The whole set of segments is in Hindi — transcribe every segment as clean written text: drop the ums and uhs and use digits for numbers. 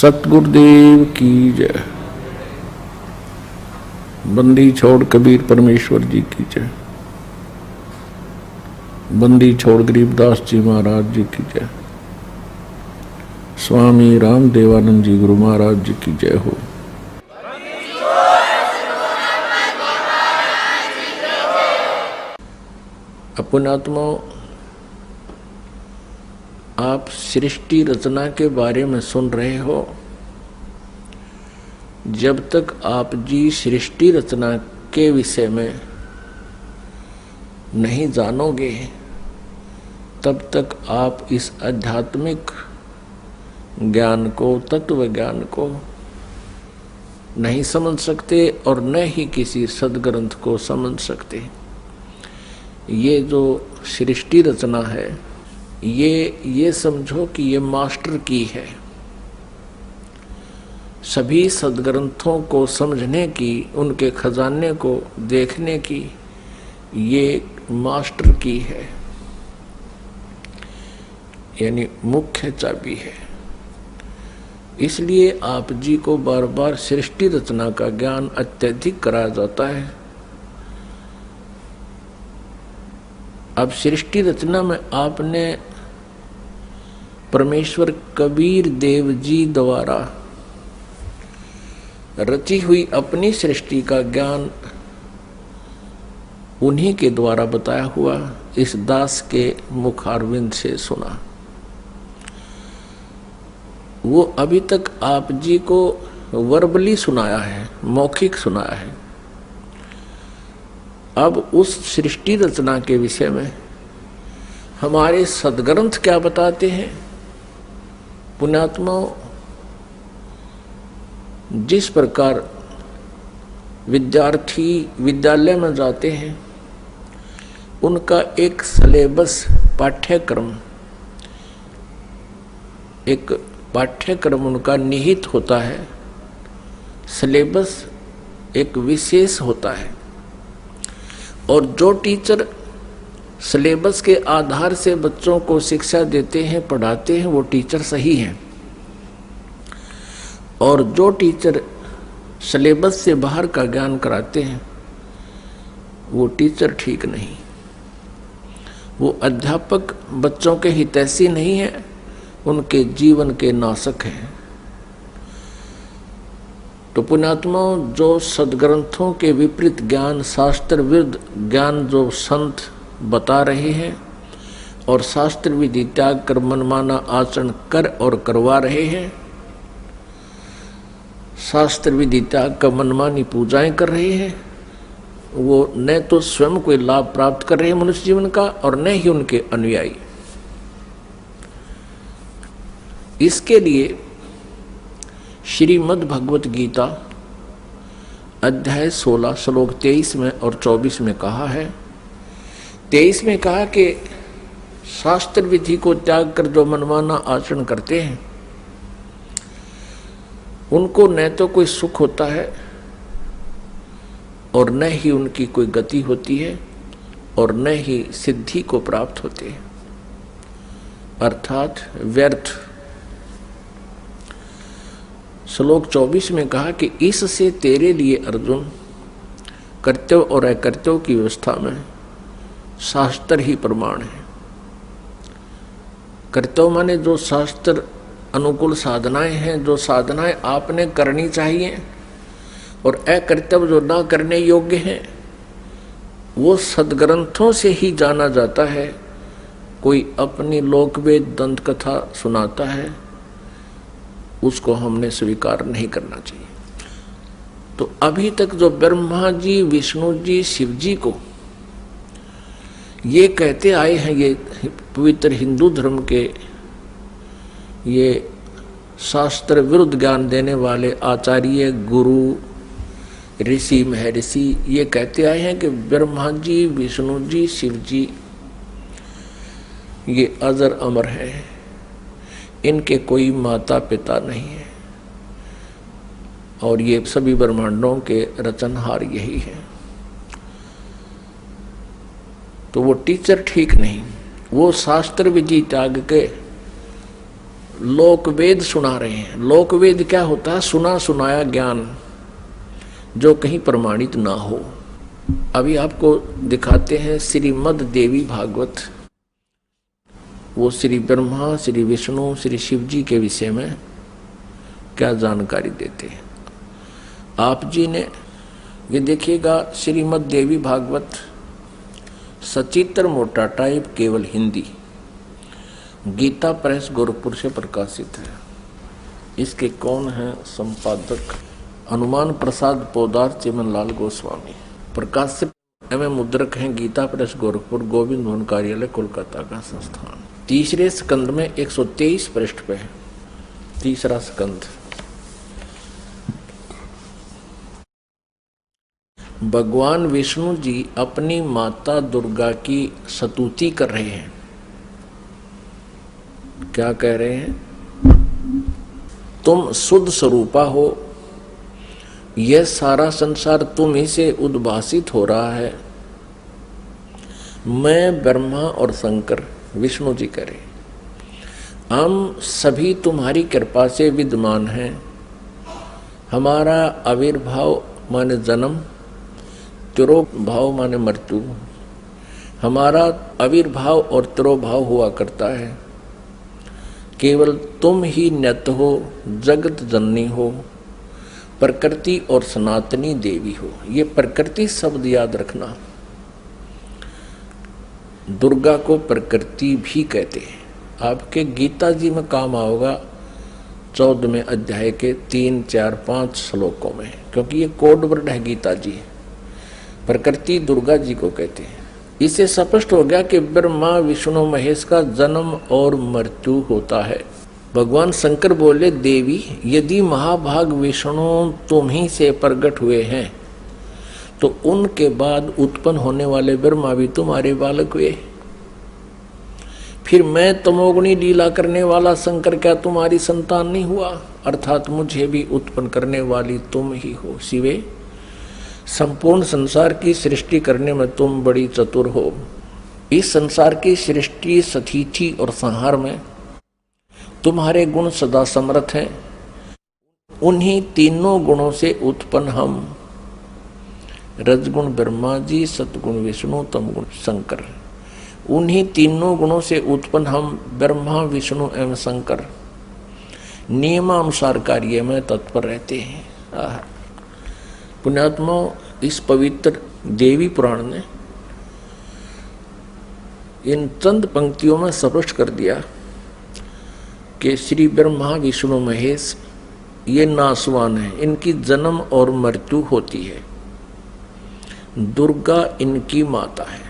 सतगुरुदेव की जय। बंदी छोड़ कबीर परमेश्वर जी की जय। बंदी छोड़ गरीबदास जी महाराज जी की जय। स्वामी राम देवानंद जी गुरु महाराज जी की जय हो। पुण्यात्मा, आप सृष्टि रचना के बारे में सुन रहे हो। जब तक आप जी सृष्टि रचना के विषय में नहीं जानोगे तब तक आप इस आध्यात्मिक ज्ञान को, तत्व ज्ञान को नहीं समझ सकते और न ही किसी सदग्रंथ को समझ सकते। ये जो सृष्टि रचना है, ये समझो कि ये मास्टर की है। सभी सदग्रंथों को समझने की, उनके खजाने को देखने की ये मास्टर की है, यानी मुख्य चाबी है। इसलिए आप जी को बार बार सृष्टि रचना का ज्ञान अत्यधिक कराया जाता है। अब सृष्टि रचना में आपने परमेश्वर कबीर देव जी द्वारा रची हुई अपनी सृष्टि का ज्ञान उन्हीं के द्वारा बताया हुआ इस दास के मुखारविंद से सुना। वो अभी तक आप जी को वर्बली सुनाया है, मौखिक सुनाया है। अब उस सृष्टि रचना के विषय में हमारे सदग्रंथ क्या बताते हैं। पुण्यात्माओं, जिस प्रकार विद्यार्थी विद्यालय में जाते हैं, उनका एक सिलेबस पाठ्यक्रम उनका निहित होता है। सिलेबस एक विशेष होता है और जो टीचर सिलेबस के आधार से बच्चों को शिक्षा देते हैं, पढ़ाते हैं, वो टीचर सही हैं। और जो टीचर सिलेबस से बाहर का ज्ञान कराते हैं, वो टीचर ठीक नहीं। वो अध्यापक बच्चों के हितैषी नहीं है, उनके जीवन के नाशक हैं। तो पुण्यात्माओं, जो सदग्रंथों के विपरीत ज्ञान, शास्त्र विरुद्ध ज्ञान जो संत बता रहे हैं और शास्त्र विधि त्याग कर मनमाना आचरण कर और करवा रहे हैं, शास्त्र विधि त्याग कर मनमानी पूजाएं कर रहे हैं, वो न तो स्वयं कोई लाभ प्राप्त कर रहे हैं मनुष्य जीवन का और न ही उनके अनुयायी। इसके लिए श्रीमद् भगवत गीता अध्याय 16 श्लोक 23 में और 24 में कहा है। 23 में कहा कि शास्त्र विधि को त्याग कर जो मनमाना आचरण करते हैं, उनको न तो कोई सुख होता है और न ही उनकी कोई गति होती है और न ही सिद्धि को प्राप्त होते हैं, अर्थात व्यर्थ। श्लोक 24 में कहा कि इससे तेरे लिए अर्जुन कर्तव्य और अकर्तव्य की व्यवस्था में शास्त्र ही प्रमाण है। कर्तव्य माने जो शास्त्र अनुकूल साधनाएं हैं, जो साधनाएं आपने करनी चाहिए, और अकर्तव्य जो ना करने योग्य हैं, वो सदग्रंथों से ही जाना जाता है। कोई अपनी लोकवेद दंत कथा सुनाता है, उसको हमने स्वीकार नहीं करना चाहिए। तो अभी तक जो ब्रह्मा जी, विष्णु जी, शिव जी को ये कहते आए हैं, ये पवित्र हिंदू धर्म के ये शास्त्र विरुद्ध ज्ञान देने वाले आचार्य, गुरु, ऋषि, महर्षि, ये कहते आए हैं कि ब्रह्मा जी, विष्णु जी, शिव जी ये अजर अमर हैं, इनके कोई माता पिता नहीं है और ये सभी ब्रह्मांडों के रचनहार यही है। तो वो टीचर ठीक नहीं, वो शास्त्र विधि त्याग के लोकवेद सुना रहे हैं। लोकवेद क्या होता है? सुना सुनाया ज्ञान जो कहीं प्रमाणित ना हो। अभी आपको दिखाते हैं श्रीमद् देवी भागवत। वो श्री ब्रह्मा, श्री विष्णु, श्री शिव जी के विषय में क्या जानकारी देते हैं। आप जी ने ये देखिएगा, श्रीमद् देवी भागवत सचित्र मोटा टाइप, केवल हिंदी, गीता प्रेस गोरखपुर से प्रकाशित है। इसके कौन है संपादक? हनुमान प्रसाद पोदार, चिमनलाल गोस्वामी। प्रकाशित एवं मुद्रक हैं गीता प्रेस गोरखपुर, गोविंद भवन कार्यालय, कोलकाता का संस्थान। तीसरे स्कंद में 123 पृष्ठ पे है। तीसरा स्कंद। भगवान विष्णु जी अपनी माता दुर्गा की स्तुति कर रहे हैं। क्या कह रहे हैं? तुम शुद्ध स्वरूपा हो, यह सारा संसार तुम ही से उद्भासित हो रहा है। मैं, ब्रह्मा और शंकर, विष्णु जी कह रहे, हम सभी तुम्हारी कृपा से विद्यमान हैं। हमारा आविर्भाव माने जन्म, तिरोभाव माने मृत्यु। हमारा आविर्भाव और तिरोभाव हुआ करता है। केवल तुम ही नित्य हो, जगत जननी हो, प्रकृति और सनातनी देवी हो। ये प्रकृति शब्द याद रखना। दुर्गा को प्रकृति भी कहते हैं। आपके गीता जी में काम आओगा 14वें अध्याय के 3, 4, 5 श्लोकों में, क्योंकि ये कोड वर्ड है गीता जी। प्रकृति दुर्गा जी को कहते हैं। इससे स्पष्ट हो गया कि ब्रह्मा विष्णु महेश का जन्म और मृत्यु होता है। भगवान शंकर बोले, देवी यदि महाभाग विष्णु तुम ही से प्रकट हुए हैं तो उनके बाद उत्पन्न होने वाले ब्रह्मा भी तुम्हारे बालक हुए। फिर मैं तमोगुणी लीला करने वाला शंकर क्या तुम्हारी संतान नहीं हुआ? अर्थात मुझे भी उत्पन्न करने वाली तुम ही हो। शिवे, संपूर्ण संसार की सृष्टि करने में तुम बड़ी चतुर हो। इस संसार की सृष्टि, स्थिति और संहार में तुम्हारे गुण सदा समर्थ हैं। उन्हीं तीनों गुणों से उत्पन्न हम, रजगुण ब्रह्मा जी, सतगुण विष्णु, तमगुण शंकर, उन्हीं तीनों गुणों से उत्पन्न हम ब्रह्मा, विष्णु एवं शंकर नियमानुसार कार्य में तत्पर रहते हैं। पुण्यात्मा, इस पवित्र देवी पुराण ने इन चंद पंक्तियों में स्पष्ट कर दिया कि श्री ब्रह्मा विष्णु महेश ये नासवान है, इनकी जन्म और मृत्यु होती है। दुर्गा इनकी माता है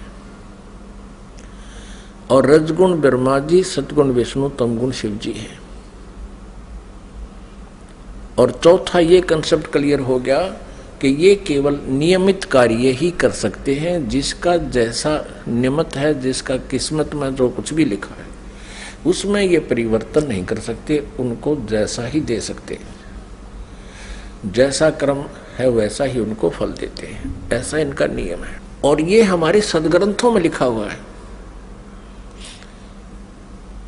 और रजगुण ब्रह्मा जी, सतगुण विष्णु, तमगुण शिव जी है। और चौथा ये कंसेप्ट क्लियर हो गया कि ये केवल नियमित कार्य ही कर सकते हैं। जिसका जैसा नियमित है, जिसका किस्मत में जो कुछ भी लिखा है उसमें ये परिवर्तन नहीं कर सकते, उनको जैसा ही दे सकते हैं। जैसा कर्म है वैसा ही उनको फल देते हैं, ऐसा इनका नियम है। और ये हमारे सदग्रंथों में लिखा हुआ है।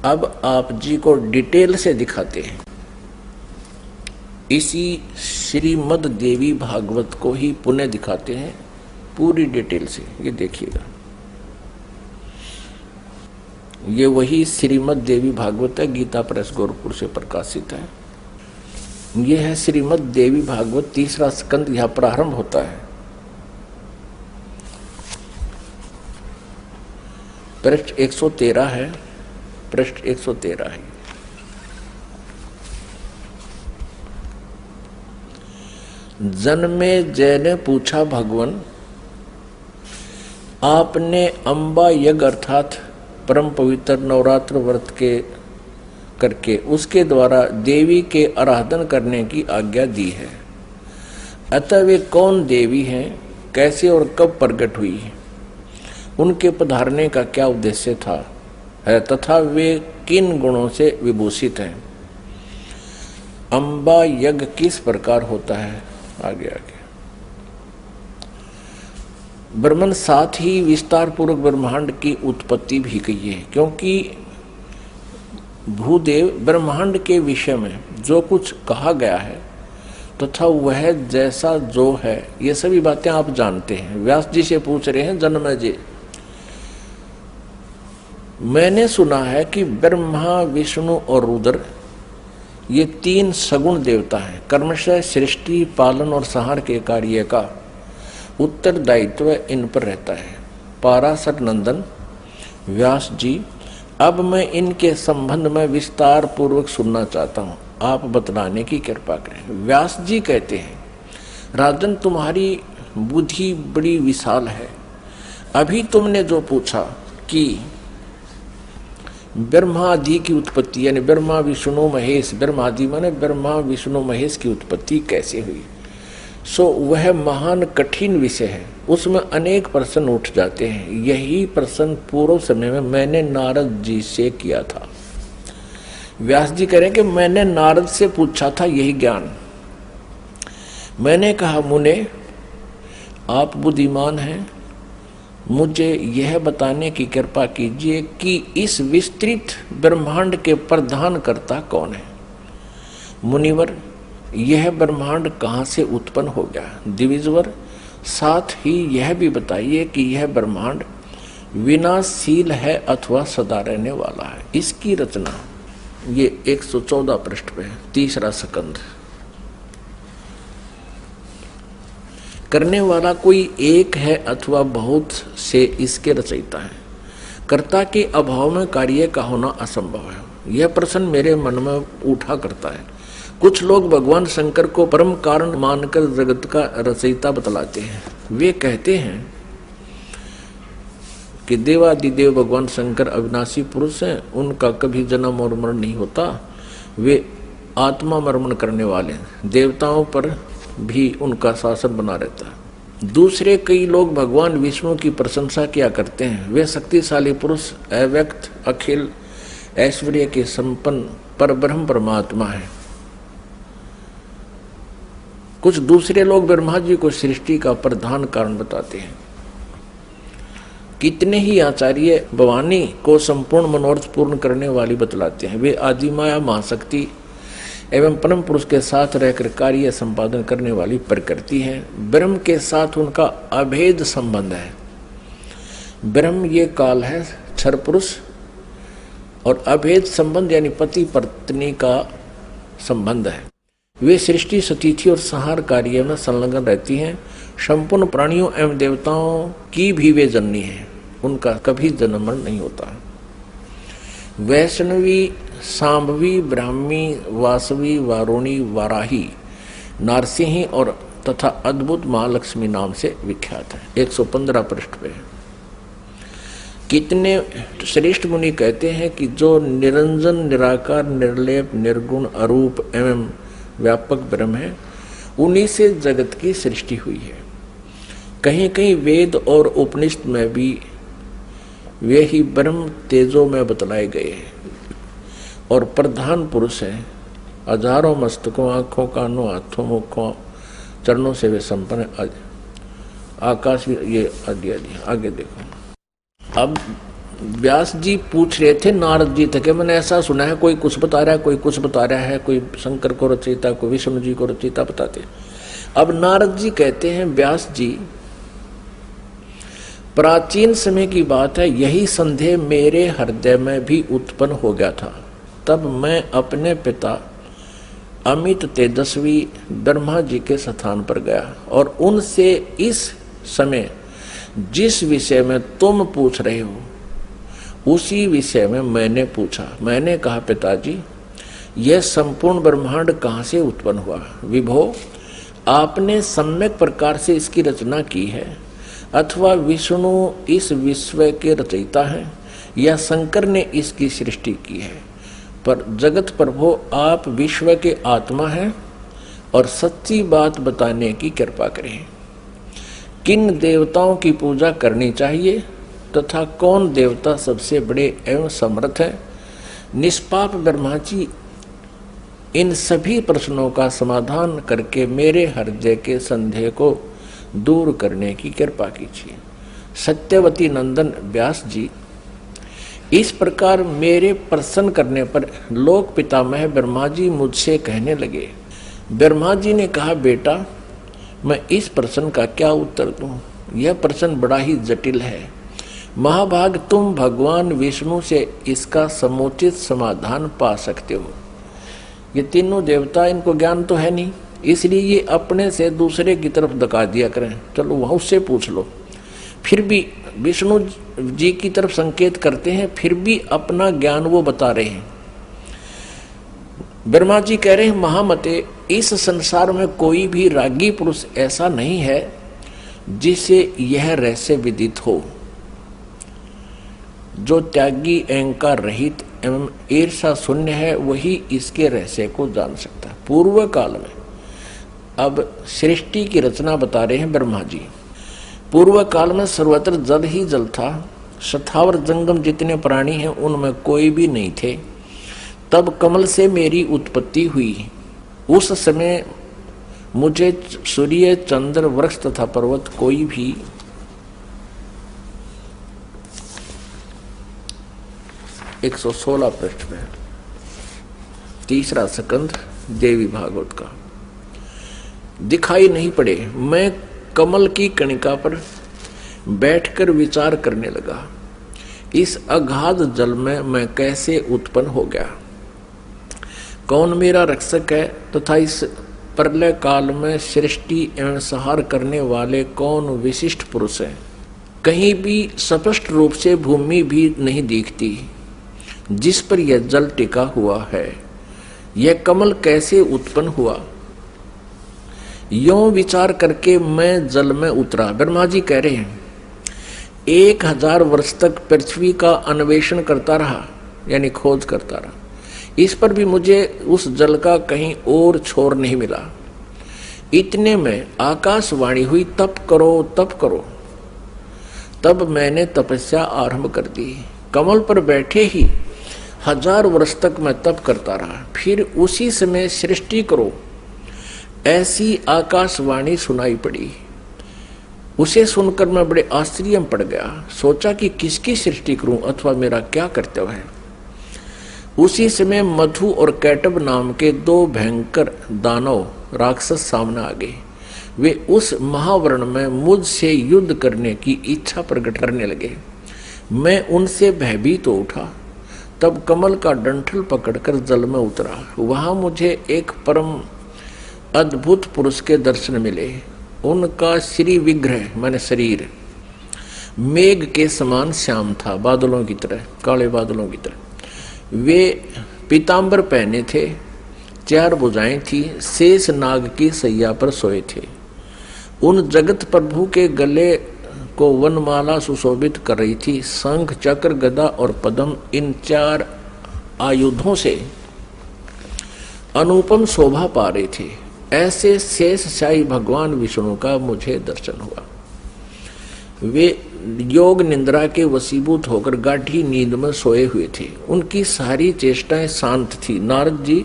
अब आप जी को डिटेल से दिखाते हैं। इसी श्रीमद् देवी भागवत को ही पुनः दिखाते हैं पूरी डिटेल से। ये देखिएगा, ये वही श्रीमद् देवी भागवत है, गीता प्रेस गोरखपुर से प्रकाशित है। ये है श्रीमद् देवी भागवत, तीसरा स्कंद यहां प्रारंभ होता है। पृष्ठ 113 है, पृष्ठ 113 है। जन्मे जय ने पूछा, भगवान आपने अम्बा यज्ञ अर्थात परम पवित्र नवरात्र व्रत के करके उसके द्वारा देवी के आराधन करने की आज्ञा दी है। अतः वे कौन देवी हैं, कैसे और कब प्रकट हुई, उनके पधारने का क्या उद्देश्य था है, तथा वे किन गुणों से विभूषित हैं। अम्बा यज्ञ किस प्रकार होता है? आगे ब्रह्मन साथ ही विस्तार पूर्वक ब्रह्मांड की उत्पत्ति भी कही है, क्योंकि भूदेव ब्रह्मांड के विषय में जो कुछ कहा गया है तथा वह जैसा जो है, ये सभी बातें आप जानते हैं। व्यास जी से पूछ रहे हैं, जन्मेजय जी, मैंने सुना है कि ब्रह्मा, विष्णु और रुद्र ये तीन सगुण देवता हैं। कर्मशः सृष्टि, पालन और संहार के कार्य का उत्तरदायित्व इन पर रहता है। पाराशर नंदन व्यास जी, अब मैं इनके संबंध में विस्तार पूर्वक सुनना चाहता हूँ, आप बतलाने की कृपा करें। व्यास जी कहते हैं, राजन तुम्हारी बुद्धि बड़ी विशाल है। अभी तुमने जो पूछा कि ब्रह्मादि की उत्पत्ति, यानी ब्रह्मा विष्णु महेश, ब्रह्मादि माने ब्रह्मा विष्णु महेश की उत्पत्ति कैसे हुई, सो वह महान कठिन विषय है, उसमें अनेक प्रश्न उठ जाते हैं। यही प्रश्न पूर्व समय में मैंने नारद जी से किया था। व्यास जी कह रहे हैं कि मैंने नारद से पूछा था यही ज्ञान। मैंने कहा, मुने आप बुद्धिमान हैं, मुझे यह बताने की कृपा कीजिए कि इस विस्तृत ब्रह्मांड के प्रधान कर्ता कौन है। मुनिवर, यह ब्रह्मांड कहाँ से उत्पन्न हो गया। द्विजवर, साथ ही यह भी बताइए कि यह ब्रह्मांड विनाशशील है अथवा सदा रहने वाला है। इसकी रचना ये 114 पृष्ठ पे है, तीसरा स्कंध। करने वाला कोई एक है अथवा बहुत से इसके रचयिता है। कर्ता के अभाव में कार्य का होना असंभव है। यह प्रश्न मेरे मन में उठा करता है। कुछ लोग भगवान शंकर को परम कारण मानकर जगत का रचयिता बतलाते हैं। वे कहते हैं कि देवादिदेव भगवान शंकर अविनाशी पुरुष हैं, उनका कभी जन्म और मरण नहीं होता, वे आत्मा मर्मण करने वाले हैं, देवताओं पर भी उनका शासन बना रहता है। दूसरे कई लोग भगवान विष्णु की प्रशंसा किया करते हैं। वे शक्तिशाली पुरुष, अव्यक्त, अखिल ऐश्वर्य के संपन्न परब्रह्म परमात्मा है। कुछ दूसरे लोग ब्रह्मा जी को सृष्टि का प्रधान कारण बताते हैं। कितने ही आचार्य भवानी को संपूर्ण मनोरथ पूर्ण करने वाली बतलाते हैं। वे आदिमाया महाशक्ति एवं परम पुरुष के साथ रहकर कार्य संपादन करने वाली प्रकृति है। ब्रह्म के साथ उनका अभेद संबंध है। ब्रह्म ये काल है, क्षर पुरुष, और अभेद संबंध यानी पति पत्नी का संबंध है। वे सृष्टि, सतिथि और संहार कार्य में संलग्न रहती हैं। संपूर्ण प्राणियों एवं देवताओं की भी वे जननी है, उनका कभी जन्म मरण नहीं होता। वैष्णवी, सांभवी, ब्राह्मी, वासवी, वारुणी, वाराही, नारसिंही और तथा अद्भुत महालक्ष्मी नाम से विख्यात है। 115 पृष्ठ पे। कितने श्रेष्ठ मुनि कहते हैं कि जो निरंजन, निराकार, निर्लेप, निर्गुण, अरूप एवं व्यापक ब्रह्म है, उन्हीं से जगत की सृष्टि हुई है। कहीं कहीं वेद और उपनिषद में भी वे ही ब्रह्म तेजो में बतलाए गए हैं और प्रधान पुरुष हैं। हजारों मस्तकों, आंखों, कानों, हाथों, मुखों, चरणों से वे संपन्न आकाश भी ये आगे देखो। अब व्यास जी पूछ रहे थे नारद जी तक, मैंने ऐसा सुना है कोई कुछ बता रहा है, कोई कुछ बता रहा है, कोई शंकर को रचयिता, कोई विष्णु जी को रचयिता बताते हैं। अब नारद जी कहते हैं, व्यास जी, प्राचीन समय की बात है, यही संदेह मेरे हृदय में भी उत्पन्न हो गया था। तब मैं अपने पिता अमित तेजस्वी ब्रह्मा जी के स्थान पर गया और उनसे इस समय जिस विषय में तुम पूछ रहे हो उसी विषय में मैंने पूछा। मैंने कहा, पिताजी, यह संपूर्ण ब्रह्मांड कहाँ से उत्पन्न हुआ। विभो, आपने सम्यक प्रकार से इसकी रचना की है अथवा विष्णु इस विश्व के रचयिता हैं या शंकर ने इसकी सृष्टि की है, पर जगत प्रभु आप विश्व के आत्मा हैं और सच्ची बात बताने की कृपा करें। किन देवताओं की पूजा करनी चाहिए तथा कौन देवता सबसे बड़े एवं समर्थ है। निष्पाप ब्रह्मा जी, इन सभी प्रश्नों का समाधान करके मेरे हृदय के संदेह को दूर करने की कृपा कीजिए। सत्यवती नंदन व्यास जी, इस प्रकार मेरे प्रसन्न करने पर लोक पितामह ब्रह्मा जी मुझसे कहने लगे। ब्रह्मा जी ने कहा, बेटा मैं इस प्रश्न का क्या उत्तर दूं? यह प्रश्न बड़ा ही जटिल है। महाभाग, तुम भगवान विष्णु से इसका समुचित समाधान पा सकते हो। ये तीनों देवता, इनको ज्ञान तो है नहीं, इसलिए ये अपने से दूसरे की तरफ धका दिया करें। चलो वहाँ उससे पूछ लो। फिर भी विष्णु जी की तरफ संकेत करते हैं, फिर भी अपना ज्ञान वो बता रहे हैं। ब्रह्मा जी कह रहे हैं, महामते, इस संसार में कोई भी रागी पुरुष ऐसा नहीं है जिसे यह रहस्य विदित हो। जो त्यागी, अहंकार रहित एवं ईर्षा शून्य है, वही इसके रहस्य को जान सकता है। पूर्व काल में, अब सृष्टि की रचना बता रहे हैं ब्रह्मा जी। पूर्व काल में सर्वत्र जल ही जल था। स्थावर जंगम जितने प्राणी हैं उनमें कोई भी नहीं थे। तब कमल से मेरी उत्पत्ति हुई। उस समय मुझे सूर्य, चंद्र, वृक्ष तथा पर्वत कोई भी 116 पृष्ठ में 3रा स्कंध देवी भागवत का दिखाई नहीं पड़े। मैं कमल की कणिका पर बैठकर विचार करने लगा, इस अगाध जल में मैं कैसे उत्पन्न हो गया, कौन मेरा रक्षक है तथा इस प्रलय काल में सृष्टि एवं संहार करने वाले कौन विशिष्ट पुरुष हैं। कहीं भी स्पष्ट रूप से भूमि भी नहीं दिखती जिस पर यह जल टिका हुआ है। यह कमल कैसे उत्पन्न हुआ, यों विचार करके मैं जल में उतरा। ब्रह्मा जी कह रहे हैं, 1000 वर्ष तक पृथ्वी का अन्वेषण करता रहा, यानी खोज करता रहा। इस पर भी मुझे उस जल का कहीं और छोर नहीं मिला। इतने में आकाशवाणी हुई, तप करो तप करो। तब मैंने तपस्या आरंभ कर दी। कमल पर बैठे ही 1000 वर्ष तक मैं तप करता रहा। फिर उसी समय सृष्टि करो, ऐसी आकाशवाणी सुनाई पड़ी। उसे सुनकर मैं बड़े आश्चर्य में पड़ गया। सोचा कि किसकी सृष्टि करूं अथवा मेरा क्या कर्तव्य है। उसी समय मधु और कैटब नाम के 2 भयंकर दानव राक्षस सामने आ गए। वे उस महावर्ण में मुझसे युद्ध करने की इच्छा प्रकट करने लगे। मैं उनसे भयभीत हो उठा। तब कमल का डंठल पकड़कर जल में उतरा। वहां मुझे एक परम अद्भुत पुरुष के दर्शन मिले। उनका श्री विग्रह माने शरीर मेघ के समान श्याम था, बादलों की तरह, काले बादलों की तरह। वे पीतांबर पहने थे, 4 भुजाएं थी, शेष नाग की सैया पर सोए थे। उन जगत प्रभु के गले को वनमाला सुशोभित कर रही थी। शंख, चक्र, गदा और पद्म, इन 4 आयुधों से अनुपम शोभा पा रहे थे। ऐसे शेष शाही भगवान विष्णु का मुझे दर्शन हुआ। वे योग निंद्रा के वशीभूत होकर गाढ़ी नींद में सोए हुए थे। उनकी सारी चेष्टाएं शांत थी। नारद जी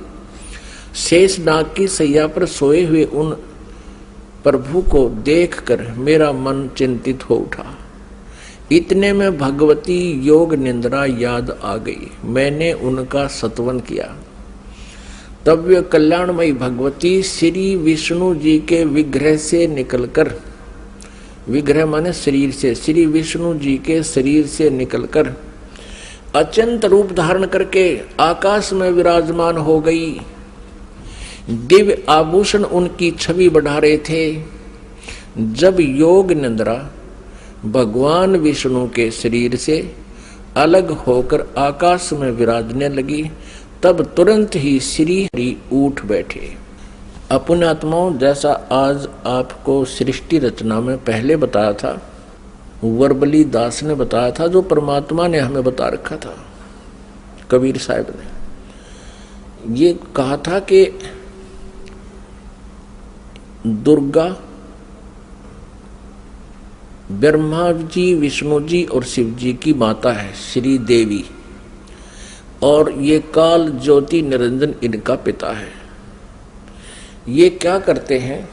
शेष नाग की सैया पर सोए हुए उन प्रभु को देखकर मेरा मन चिंतित हो उठा। इतने में भगवती योग निंद्रा याद आ गई। मैंने उनका सत्वन किया। तब वे कल्याणमयी भगवती श्री विष्णु जी के विग्रह से निकलकर, विग्रह माने शरीर से, श्री विष्णु जी के शरीर से निकलकर अत्यंत रूप धारण करके आकाश में विराजमान हो गई। दिव्य आभूषण उनकी छवि बढ़ा रहे थे। जब योग निंद्रा भगवान विष्णु के शरीर से अलग होकर आकाश में विराजने लगी, तब तुरंत ही श्री हरि उठ बैठे। अपने आत्माओं, जैसा आज आपको सृष्टि रचना में पहले बताया था, वर्बली दास ने बताया था, जो परमात्मा ने हमें बता रखा था, कबीर साहब ने ये कहा था कि दुर्गा ब्रह्मा जी, विष्णु जी और शिव जी की माता है, श्री देवी, और ये काल ज्योति निरंजन इनका पिता है। ये क्या करते हैं,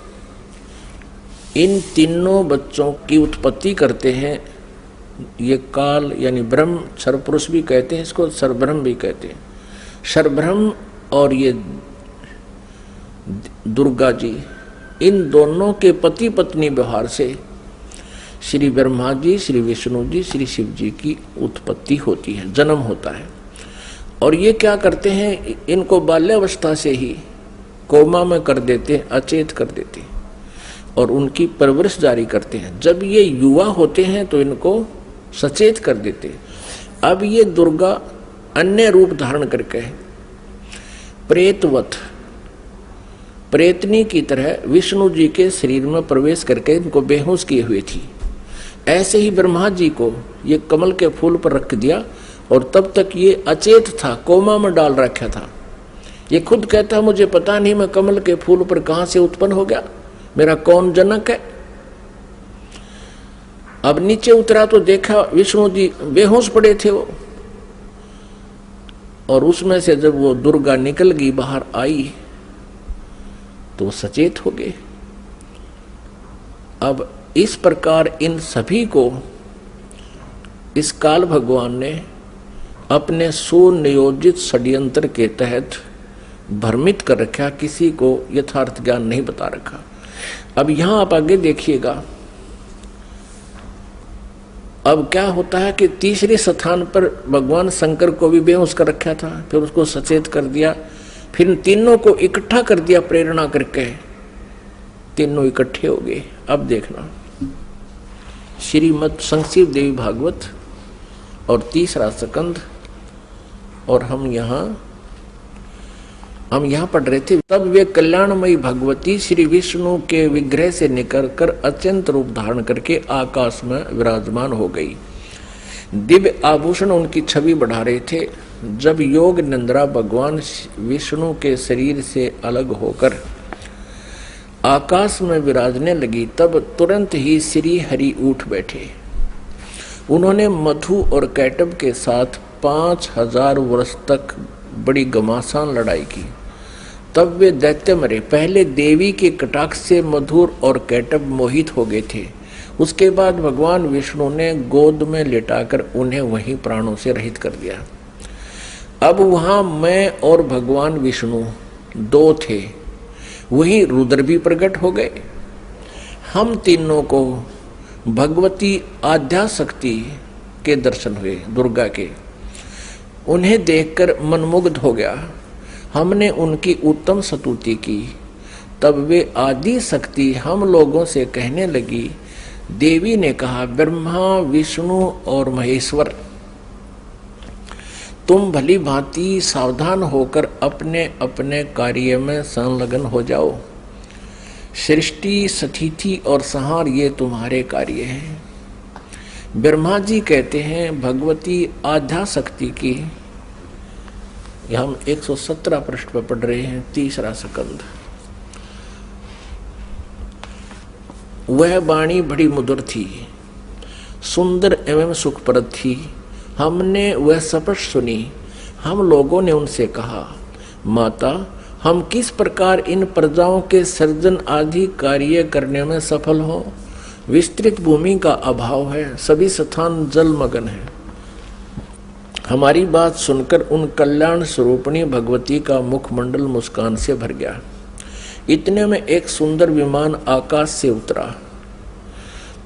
इन तीनों बच्चों की उत्पत्ति करते हैं ये काल यानी ब्रह्म, सर्वपुरुष भी कहते हैं इसको, सर्वब्रह्म भी कहते हैं। सर्वब्रह्म और ये दुर्गा जी, इन दोनों के पति पत्नी व्यवहार से श्री ब्रह्मा जी, श्री विष्णु जी, श्री शिव जी की उत्पत्ति होती है, जन्म होता है। और ये क्या करते हैं, इनको बाल्यावस्था से ही कोमा में कर देते, अचेत कर देते और उनकी परवरिश जारी करते हैं। जब ये युवा होते हैं तो इनको सचेत कर देते। अब ये दुर्गा अन्य रूप धारण करके प्रेतवत, प्रेतनी की तरह विष्णु जी के शरीर में प्रवेश करके इनको बेहोश किए हुए थी। ऐसे ही ब्रह्मा जी को ये कमल के फूल पर रख दिया और तब तक ये अचेत था, कोमा में डाल रखा था। ये खुद कहता मुझे पता नहीं मैं कमल के फूल पर कहां से उत्पन्न हो गया, मेरा कौन जनक है। अब नीचे उतरा तो देखा विष्णु जी बेहोश पड़े थे वो, और उसमें से जब वो दुर्गा निकल गई, बाहर आई तो वो सचेत हो गए। अब इस प्रकार इन सभी को इस काल भगवान ने अपने सुनियोजित षड्यंत्र के तहत भ्रमित कर रखा, किसी को यथार्थ ज्ञान नहीं बता रखा। अब यहां आप आगे देखिएगा, अब क्या होता है कि तीसरे स्थान पर भगवान शंकर को भी बेहोश कर रखा था, फिर उसको सचेत कर दिया, फिर तीनों को इकट्ठा कर दिया प्रेरणा करके, तीनों इकट्ठे हो गए। अब देखना श्रीमद् संक्षिप्त देवी भागवत और तीसरा स्कंद, और हम यहाँ पढ़ रहे थे। तब वे कल्याणमयी भगवती श्री विष्णु के विग्रह से निकलकर अत्यंत रूप धारण करके आकाश में विराजमान हो गई। दिव्य आभूषण उनकी छवि बढ़ा रहे थे। जब योग निंद्रा भगवान विष्णु के शरीर से अलग होकर आकाश में विराजने लगी, तब तुरंत ही श्री हरि उठ बैठे। उन्होंने मधु और कैटब के साथ 5000 वर्ष तक बड़ी घमासान लड़ाई की। तब वे दैत्य मरे। पहले देवी के कटाक्ष से मधुर और कैटब मोहित हो गए थे। उसके बाद भगवान विष्णु ने गोद में लेटाकर उन्हें वहीं प्राणों से रहित कर दिया। अब वहां मैं और भगवान विष्णु दो थे, वहीं रुद्र भी प्रकट हो गए। हम तीनों को भगवती आद्या शक्ति के दर्शन हुए, दुर्गा के। उन्हें देखकर मनमुग्ध हो गया। हमने उनकी उत्तम स्तुति की। तब वे आदि शक्ति हम लोगों से कहने लगी। देवी ने कहा, ब्रह्मा विष्णु और महेश्वर, तुम भली भांति सावधान होकर अपने अपने कार्य में संलग्न हो जाओ। सृष्टि, स्थिति और संहार ये तुम्हारे कार्य हैं। ब्रह्मा जी कहते हैं भगवती आद्या शक्ति की, हम 117 पृष्ठ पर पढ़ रहे हैं, तीसरा स्कंद। वह वाणी बड़ी मधुर थी, सुंदर एवं सुखप्रद थी। हमने वह स्पष्ट सुनी। हम लोगों ने उनसे कहा, माता, हम किस प्रकार इन प्रजाओं के सर्जन आदि कार्य करने में सफल हो? विस्तृत भूमि का अभाव है, सभी स्थान जलमग्न है। हमारी बात सुनकर उन कल्याण स्वरूपिणी भगवती का मुखमंडल मुस्कान से भर गया। इतने में एक सुंदर विमान आकाश से उतरा।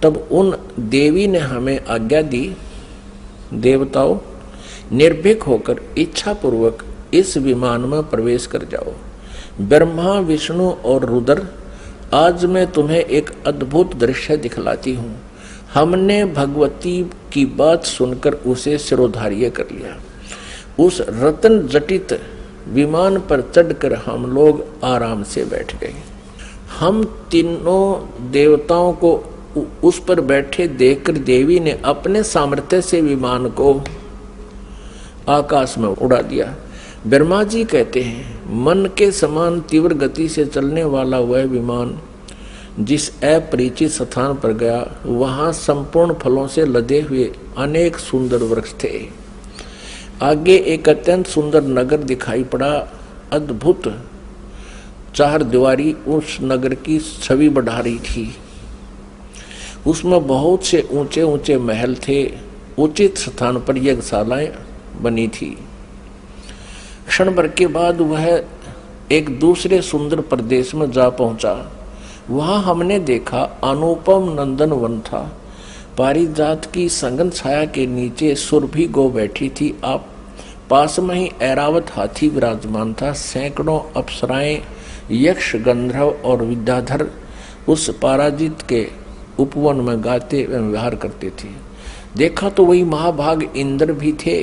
तब उन देवी ने हमें आज्ञा दी, देवताओं, निर्भीक होकर इच्छा पूर्वक इस विमान में प्रवेश कर जाओ। ब्रह्मा विष्णु और रुद्र, आज मैं तुम्हें एक अद्भुत दृश्य दिखलाती हूँ। हमने भगवती की बात सुनकर उसे शिरोधार्य कर लिया। उस रत्न जटित विमान पर चढ़कर हम लोग आराम से बैठ गए। हम तीनों देवताओं को उस पर बैठे देखकर देवी ने अपने सामर्थ्य से विमान को आकाश में उड़ा दिया। ब्रह्मा जी कहते हैं, मन के समान तीव्र गति से चलने वाला वह विमान जिस अपरिचित स्थान पर गया, वहां संपूर्ण फलों से लदे हुए अनेक सुंदर वृक्ष थे। आगे एक अत्यंत सुंदर नगर दिखाई पड़ा। अद्भुत चार दीवारी उस नगर की छवि बढ़ा रही थी। उसमें बहुत से ऊंचे ऊंचे महल थे, उचित स्थान पर यज्ञशालाएं बनी थी। क्षण भर के बाद वह एक दूसरे सुंदर प्रदेश में जा पहुंचा। वहां हमने देखा अनुपम नंदन वन था। पारिजात की संगन छाया के नीचे सुरभि गो बैठी थी। आप पास में ही ऐरावत हाथी विराजमान था। सैकड़ों अप्सराएं, यक्ष, गंधर्व और विद्याधर उस पराजित के उपवन में गाते एवं विहार करते थे। देखा तो वही महाभाग इंद्र भी थे।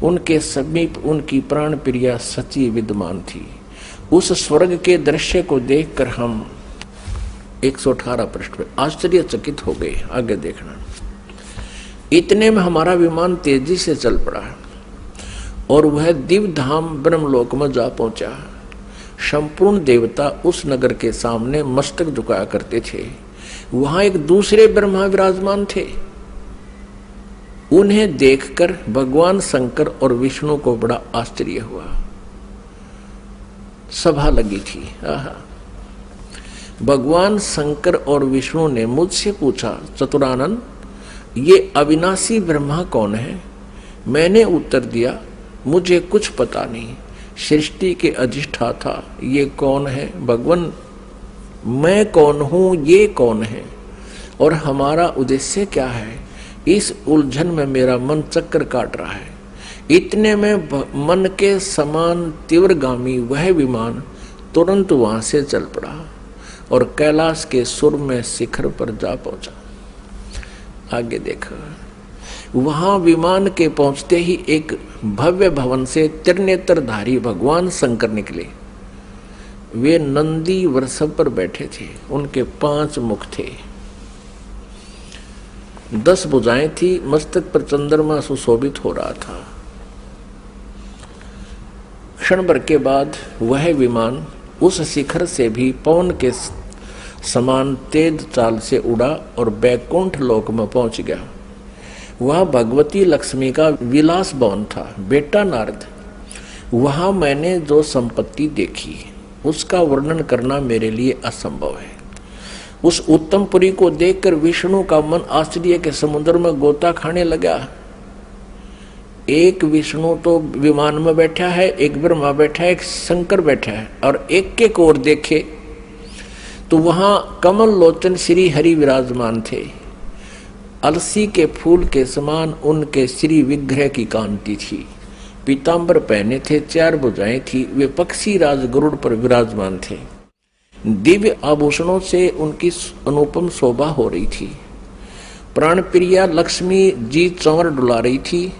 उनके समीप उनकी प्राण प्रिया सची विद्यमान थी। उस स्वर्ग के दृश्य को देखकर हम 118 पृष्ठ में आश्चर्यचकित हो गए। आगे देखना। इतने में हमारा विमान तेजी से चल पड़ा और वह दिव्य धाम ब्रह्मलोक में जा पहुंचा। संपूर्ण देवता उस नगर के सामने मस्तक झुकाया करते थे। वहां एक दूसरे ब्रह्मा विराजमान थे। उन्हें देखकर भगवान शंकर और विष्णु को बड़ा आश्चर्य हुआ। सभा लगी थी। भगवान शंकर और विष्णु ने मुझसे पूछा, चतुरानन, ये अविनाशी ब्रह्मा कौन है? मैंने उत्तर दिया, मुझे कुछ पता नहीं। सृष्टि के अधिष्ठाता ये कौन है? भगवान, मैं कौन हूं, ये कौन है और हमारा उद्देश्य क्या है? इस उलझन में मेरा मन चक्कर काट रहा है। इतने में मन के समान तीव्रगामी वह विमान तुरंत वहां से चल पड़ा और कैलाश के सुर में शिखर पर जा पहुंचा। आगे देखा। वहां विमान के पहुंचते ही एक भव्य भवन से त्रिनेत्रधारी भगवान शंकर निकले। वे नंदी वृषभ पर बैठे थे। उनके 5 मुख थे, 10 भुजाएं थी। मस्तक पर चंद्रमा सुशोभित हो रहा था। क्षण भर के बाद वह विमान उस शिखर से भी पवन के समान तेज चाल से उड़ा और बैकुंठ लोक में पहुंच गया। वह भगवती लक्ष्मी का विलास भवन था। बेटा नारद, वहां मैंने जो संपत्ति देखी उसका वर्णन करना मेरे लिए असंभव है। उस उत्तमपुरी को देखकर विष्णु का मन आश्चर्य के समुद्र में गोता खाने लगा। एक विष्णु तो विमान में बैठा है, एक ब्रह्मा बैठा है, एक शंकर बैठा है और एक के ओर देखे तो वहां कमल लोचन श्री हरि विराजमान थे। अलसी के फूल के समान उनके श्री विग्रह की कांति थी। पीतांबर पहने थे, 4 भुजाएं थी। वे पक्षी राज गरुड़ पर विराजमान थे। दिव्य आभूषणों से उनकी अनुपम शोभा हो रही थी। प्राण प्रिया लक्ष्मी जी चंवर डुला रही थी।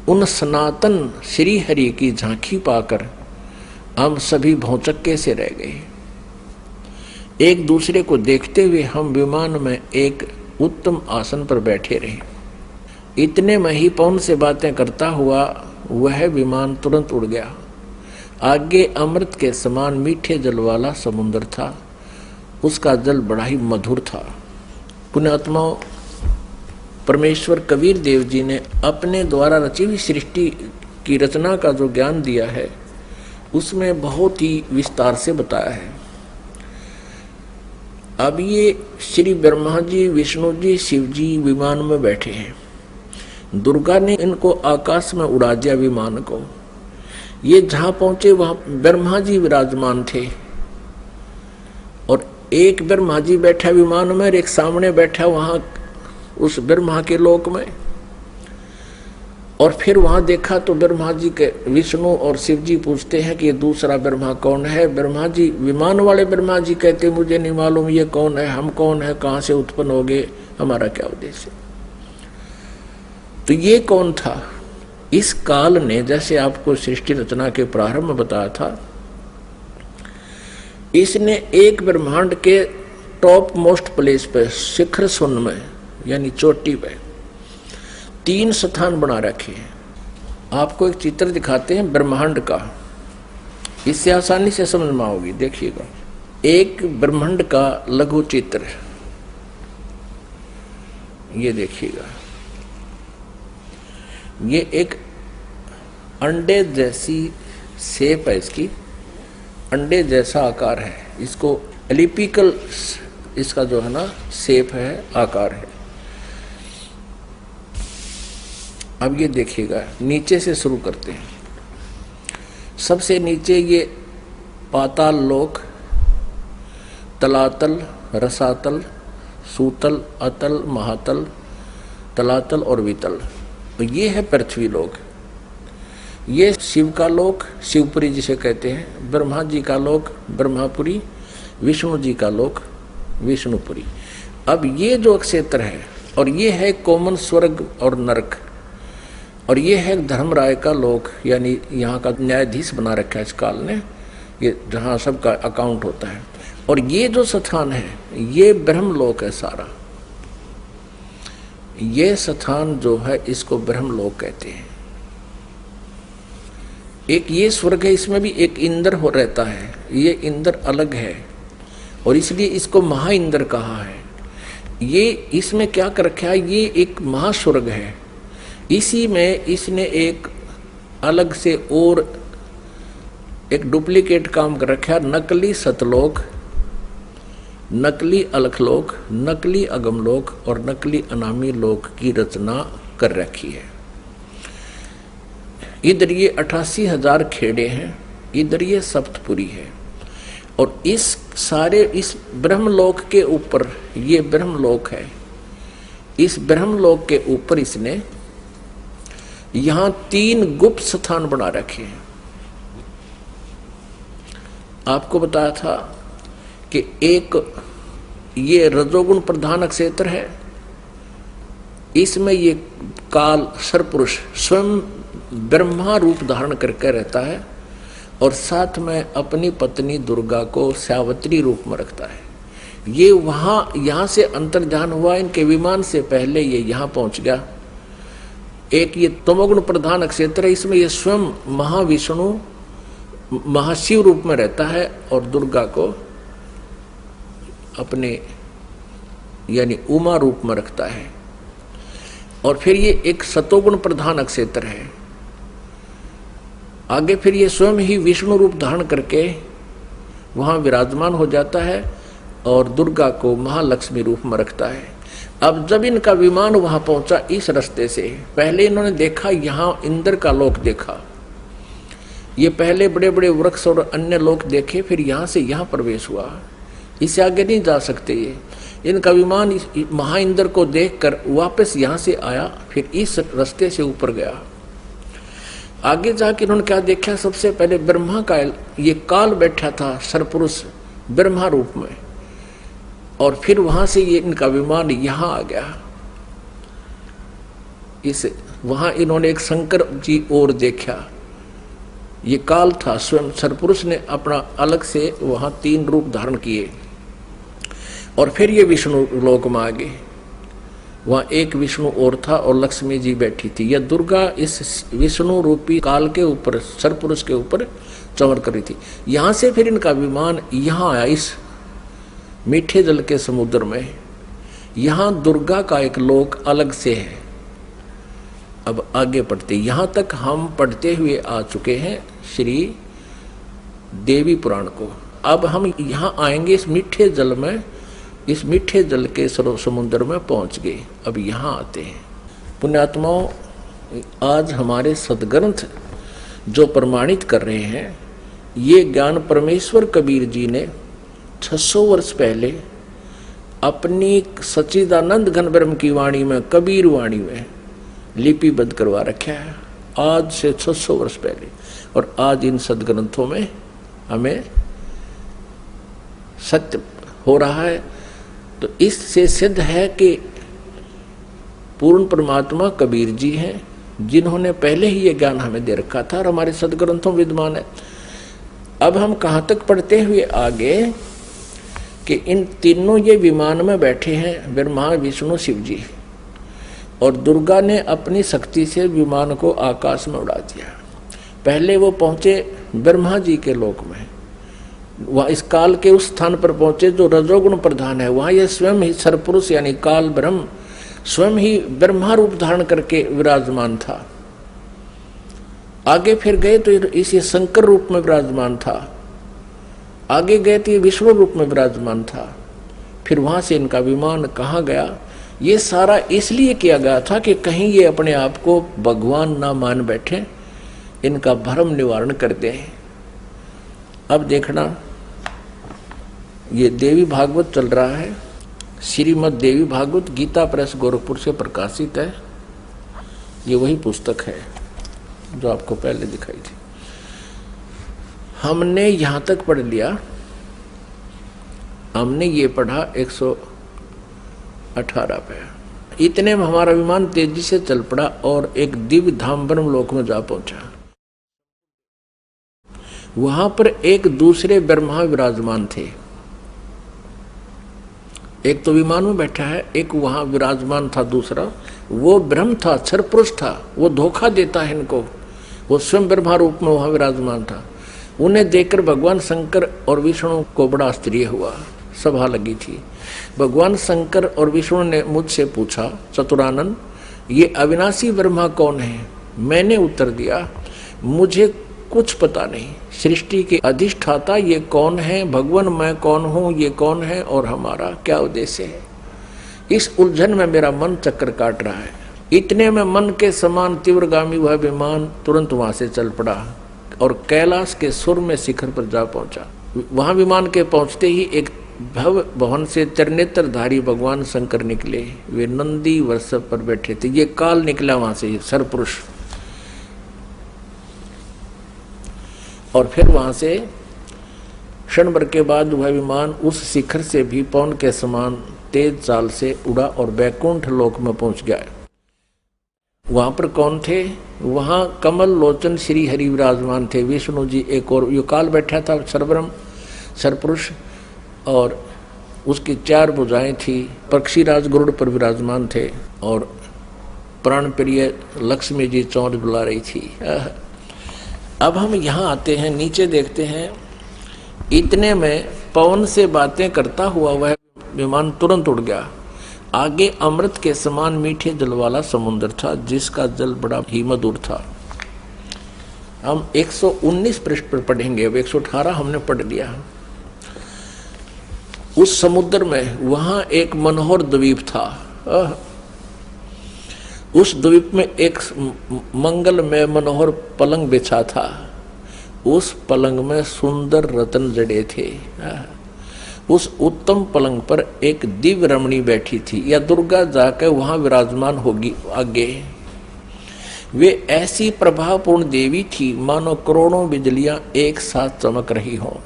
उन सनातन श्री हरि की झांकी पाकर हम सभी भौचक्के से रह गए। एक दूसरे को देखते हुए हम विमान में एक उत्तम आसन पर बैठे रहे। इतने में ही पवन से बातें करता हुआ वह विमान तुरंत उड़ गया। आगे अमृत के समान मीठे जल वाला समुद्र था। उसका जल बड़ा ही मधुर था। पुण्यात्माओं, परमेश्वर कबीर देव जी ने अपने द्वारा रची हुई सृष्टि की रचना का जो ज्ञान दिया है उसमें बहुत ही विस्तार से बताया है। अब ये श्री ब्रह्मा जी, विष्णु जी, शिव जी विमान में बैठे हैं। दुर्गा ने इनको आकाश में उड़ा दिया विमान को। ये जहां पहुंचे वहां ब्रह्मा जी विराजमान थे और एक ब्रह्मा जी बैठा विमान में और एक सामने बैठा वहां उस ब्रह्मा के लोक में। और फिर वहां देखा तो ब्रह्मा जी के विष्णु और शिव जी पूछते हैं कि ये दूसरा ब्रह्मा कौन है? ब्रह्मा जी, विमान वाले ब्रह्मा जी कहते मुझे नहीं मालूम ये कौन है, हम कौन है, कहां से उत्पन्न हो गए, हमारा क्या उद्देश्य? तो ये कौन था? इस काल ने, जैसे आपको सृष्टि रचना के प्रारंभ में बताया था, इसने एक ब्रह्मांड के टॉप मोस्ट प्लेस पे, शिखर सुन में यानी चोटी पे 3 स्थान बना रखे हैं। आपको एक चित्र दिखाते हैं ब्रह्मांड का, इससे आसानी से समझ में आओगी। देखिएगा, एक ब्रह्मांड का लघु चित्र, ये देखिएगा, ये एक अंडे जैसी शेप है, इसकी अंडे जैसा आकार है। इसको एलिपिकल इसका जो है ना शेप है, आकार है। अब ये देखिएगा, नीचे से शुरू करते हैं। सबसे नीचे ये पाताल लोक, तलातल, रसातल, सूतल, अतल, महातल, तलातल और वितल, ये है पृथ्वी लोक। ये शिव का लोक, शिवपुरी जिसे कहते हैं, ब्रह्मा जी का लोक ब्रह्मापुरी, विष्णु जी का लोक विष्णुपुरी। अब ये जो क्षेत्र है, और ये है कॉमन स्वर्ग और नरक, और ये है धर्मराय का लोक, यानी यहाँ का न्यायाधीश बना रखा है इस काल ने, ये जहाँ सबका अकाउंट होता है। और ये जो स्थान है ये ब्रह्मलोक है सारा। ये स्थान जो है इसको ब्रह्मलोक कहते हैं। एक ये स्वर्ग है, इसमें भी एक इंद्र हो रहता है, ये इंद्र अलग है और इसलिए इसको महा इंद्र कहा है। ये इसमें क्या कर रखा है, ये एक महास्वर्ग है। इसी में इसने एक अलग से और एक डुप्लीकेट काम कर रखा है, नकली सतलोक, नकली अलखलोक, नकली अगमलोक और नकली अनामी लोक की रचना कर रखी है। इधर ये 88,000 खेड़े हैं, इधर ये सप्तपुरी है। और इस सारे इस ब्रह्मलोक के ऊपर, ये ब्रह्मलोक है, इस ब्रह्मलोक के ऊपर इसने यहां 3 गुप्त स्थान बना रखे हैं। आपको बताया था कि एक ये रजोगुण प्रधान क्षेत्र है, इसमें ये काल सरपुरुष स्वयं ब्रह्मा रूप धारण करके रहता है और साथ में अपनी पत्नी दुर्गा को सावित्री रूप में रखता है। ये यहाँ से अंतर्धान हुआ, इनके विमान से पहले ये यहाँ पहुंच गया। एक ये तमोगुण प्रधान क्षेत्र है, इसमें ये स्वयं महाविष्णु महाशिव रूप में रहता है और दुर्गा को अपने यानी उमा रूप में रखता है। और फिर ये एक सतोगुण प्रधान क्षेत्र है। आगे फिर ये स्वयं ही विष्णु रूप धारण करके वहां विराजमान हो जाता है और दुर्गा को महालक्ष्मी रूप में रखता है। अब जब इनका विमान वहां पहुंचा इस रास्ते से, पहले इन्होंने देखा यहां इंद्र का लोक देखा, ये पहले बड़े बड़े वृक्ष और अन्य लोक देखे, फिर यहां से यहां प्रवेश हुआ। इससे आगे नहीं जा सकते ये। इनका विमान महा इंद्र को देखकर वापस यहां से आया, फिर इस रास्ते से ऊपर गया। आगे जाके इन्होंने क्या देखा, सबसे पहले ब्रह्मा का ये काल बैठा था सरपुरुष ब्रह्मा रूप में, और फिर वहां से ये इनका विमान यहां आ गया। वहां इन्होंने एक शंकर जी और देखा, ये काल था, स्वयं सरपुरुष ने अपना अलग से वहां 3 रूप धारण किए। और फिर ये विष्णु लोक में आ गए, वहां एक विष्णु और था और लक्ष्मी जी बैठी थी। यह दुर्गा इस विष्णु रूपी काल के ऊपर, सरपुरुष के ऊपर चमर कर रही थी। यहां से फिर इनका विमान यहां आया, इस मीठे जल के समुद्र में। यहां दुर्गा का एक लोक अलग से है। अब आगे पढ़ते, यहां तक हम पढ़ते हुए आ चुके हैं श्री देवी पुराण को। अब हम यहां आएंगे इस मीठे जल में, इस मीठे जल के समुद्र में पहुंच गए। अब यहां आते हैं पुण्यात्माओं, आज हमारे सदग्रंथ जो प्रमाणित कर रहे हैं, ये ज्ञान परमेश्वर कबीर जी ने 600 वर्ष पहले अपनी सच्चिदानंद घन ब्रह्म की वाणी में, कबीर वाणी में लिपिबद्ध करवा रखा है, आज से 600 वर्ष पहले। और आज इन सदग्रंथों में हमें सत्य हो रहा है। तो इससे सिद्ध है कि पूर्ण परमात्मा कबीर जी हैं, जिन्होंने पहले ही ये ज्ञान हमें दे रखा था और हमारे सदग्रंथों विद्यमान है। अब हम कहाँ तक पढ़ते हुए आगे कि इन तीनों ये विमान में बैठे हैं, ब्रह्मा विष्णु शिव जी, और दुर्गा ने अपनी शक्ति से विमान को आकाश में उड़ा दिया। पहले वो पहुंचे ब्रह्मा जी के लोक में, वह इस काल के उस स्थान पर पहुंचे जो रजोगुण प्रधान है। वहां यह स्वयं ही सरपुरुष यानी काल ब्रह्म स्वयं ही ब्रह्मा रूप धारण करके विराजमान था। आगे फिर गए तो इस शंकर रूप में विराजमान था। आगे गए तो ये विष्णु रूप में विराजमान था। फिर वहां से इनका विमान कहाँ गया, ये सारा इसलिए किया गया था कि कहीं ये अपने आप को भगवान ना मान बैठे, इनका भ्रम निवारण कर दें। अब देखना, ये देवी भागवत चल रहा है, श्रीमद् देवी भागवत, गीता प्रेस गोरखपुर से प्रकाशित है। ये वही पुस्तक है जो आपको पहले दिखाई थी। हमने यहां तक पढ़ लिया, हमने ये पढ़ा 118 पे। इतने में हमारा विमान तेजी से चल पड़ा और एक दिव्य धाम ब्रह्म लोक में जा पहुंचा। वहां पर एक दूसरे ब्रह्मा विराजमान थे। एक तो विमान में बैठा है, एक वहां विराजमान था दूसरा, वो ब्रह्म था, क्षर पुरुष था, वो धोखा देता है इनको, वो स्वयं ब्रह्मा रूप में वहां विराजमान था। उन्हें देखकर भगवान शंकर और विष्णु को बड़ा आश्चर्य हुआ। सभा लगी थी। भगवान शंकर और विष्णु ने मुझसे पूछा, चतुरानन ये अविनाशी ब्रह्मा कौन है? मैंने उत्तर दिया, मुझे कुछ पता नहीं। सृष्टि के अधिष्ठाता ये कौन है? भगवान मैं कौन हूँ? ये कौन है? और हमारा क्या उद्देश्य है? इस उलझन में मेरा मन चक्कर काट रहा है। इतने में मन के समान तीव्रगामी वह विमान तुरंत वहां से चल पड़ा और कैलाश के सुर में शिखर पर जा पहुंचा। वहां विमान के पहुंचते ही एक भव भवन से त्रिनेत्रधारी भगवान शंकर निकले। वे नंदी वृषभ पर बैठे थे। ये काल निकला वहां से, सरपुरुष। और फिर वहां से क्षण भर के बाद वह विमान उस शिखर से भी पवन के समान तेज चाल से उड़ा और बैकुंठ लोक में पहुंच गया। वहां पर कौन थे? वहां कमल लोचन श्री हरि विराजमान थे। विष्णु जी एक और युकाल बैठा था, सरब्रह्म सरपुरुष, और उसकी 4 भुजाएं थी। पक्षीराज गरुड़ पर विराजमान थे और प्राण प्रिय लक्ष्मी जी चौंच बुला रही थी। अब हम यहाँ आते हैं, नीचे देखते हैं। इतने में पवन से बातें करता हुआ वह विमान तुरंत उड़ गया। आगे अमृत के समान मीठे जल वाला समुद्र था, जिसका जल बड़ा ही मधुर था। हम 119 पृष्ठ पर पढ़ेंगे, अब 118 हमने पढ़ लिया। उस समुद्र में वहां एक मनोहर द्वीप था। उस द्वीप में एक मंगल में मनोहर पलंग बिछा था। उस पलंग में सुंदर रत्न जड़े थे। उस उत्तम पलंग पर एक दिव्य रमणी बैठी थी, या दुर्गा जाकर वहां विराजमान होगी आगे। वे ऐसी प्रभावपूर्ण देवी थी मानो करोड़ों बिजलियां एक साथ चमक रही हों।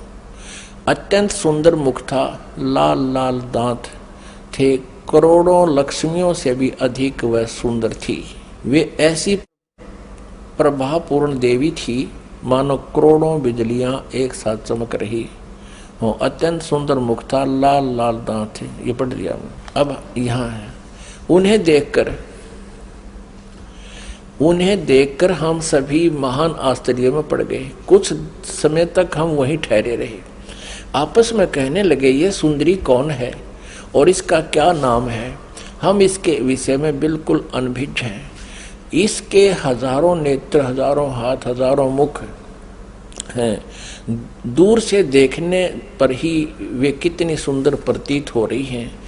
अत्यंत सुंदर मुख था, लाल लाल दांत थे, करोड़ों लक्ष्मियों से भी अधिक वह सुंदर थी। वे ऐसी प्रभावपूर्ण देवी थी मानो करोड़ों बिजलियां एक साथ चमक रही हो। अत्यंत सुंदर मुख था, लाल लाल दांत थे। ये पढ़ लिया। अब यहाँ है, उन्हें देखकर हम सभी महान आश्चर्य में पड़ गए। कुछ समय तक हम वहीं ठहरे रहे। आपस में कहने लगे, ये सुंदरी कौन है और इसका क्या नाम है? हम इसके विषय में बिल्कुल अनभिज्ञ हैं। इसके हजारों नेत्र, हजारों हाथ, हजारों मुख हैं। दूर से देखने पर ही वे कितनी सुंदर प्रतीत हो रही हैं।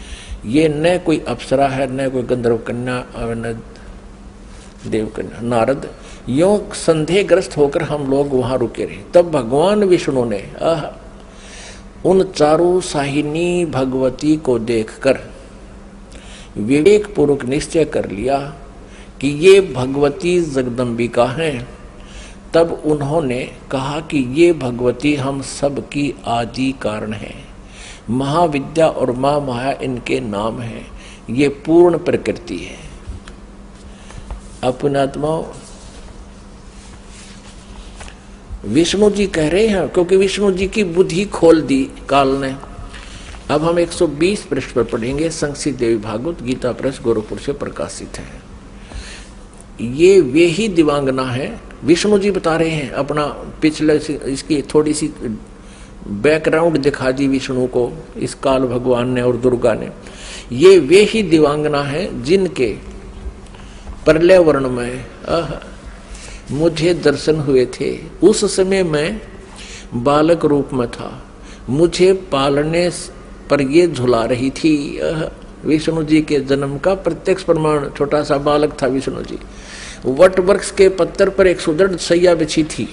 ये न कोई अप्सरा है, न कोई गंधर्व कन्या, न देव कन्या। नारद यों संदेहग्रस्त होकर हम लोग वहां रुके रहे। तब भगवान विष्णु ने उन चारों साहिनी भगवती को देखकर विवेक पूर्वक निश्चय कर लिया कि ये भगवती जगदम्बिका हैं। तब उन्होंने कहा कि ये भगवती हम सब की आदि कारण है। महाविद्या और मां माया इनके नाम हैं। ये पूर्ण प्रकृति है। अपने आत्माओं, विष्णु जी कह रहे हैं, क्योंकि विष्णु जी की बुद्धि खोल दी काल ने। अब हम 120 पृष्ठ पर पढ़ेंगे। संक्षिप्त देवी भागवत, गीता प्रेस गोरखपुर से प्रकाशित है। ये वे ही दिवांगना है। विष्णु जी बता रहे हैं अपना पिछले, इसकी थोड़ी सी बैकग्राउंड दिखा दी विष्णु को, इस काल भगवान ने और दुर्गा ने। ये वे ही दिवांगना है जिनके प्रलय वर्ण में मुझे दर्शन हुए थे। उस समय मैं बालक रूप में था। मुझे पालने पर ये झुला रही थी। विष्णु जी के जन्म का प्रत्यक्ष प्रमाण, छोटा सा बालक था विष्णु जी। वट वृक्ष के पत्थर पर एक सुदृढ़ सैया बिछी थी,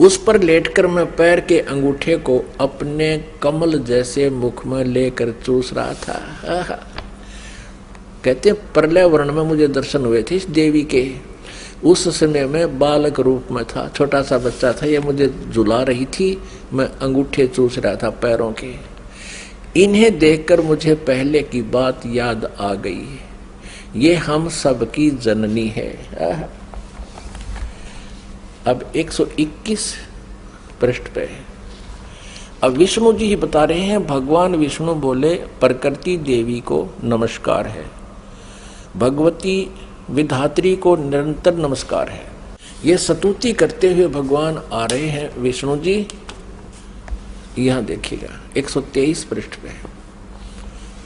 उस पर लेटकर मैं पैर के अंगूठे को अपने कमल जैसे मुख में लेकर चूस रहा था। कहते प्रलय वर्ण में मुझे दर्शन हुए थे इस देवी के। उस समय में बालक रूप में था, छोटा सा बच्चा था, ये मुझे झुला रही थी, मैं अंगूठे चूस रहा था पैरों के। इन्हें देखकर मुझे पहले की बात याद आ गई, ये हम सब की जननी है। अब 121 पृष्ठ पे अब विष्णु जी ही बता रहे हैं। भगवान विष्णु बोले, प्रकृति देवी को नमस्कार है, भगवती विधात्री को निरंतर नमस्कार है। ये स्तुति करते हुए भगवान आ रहे हैं विष्णु जी। यहां देखिएगा 123 पृष्ठ पे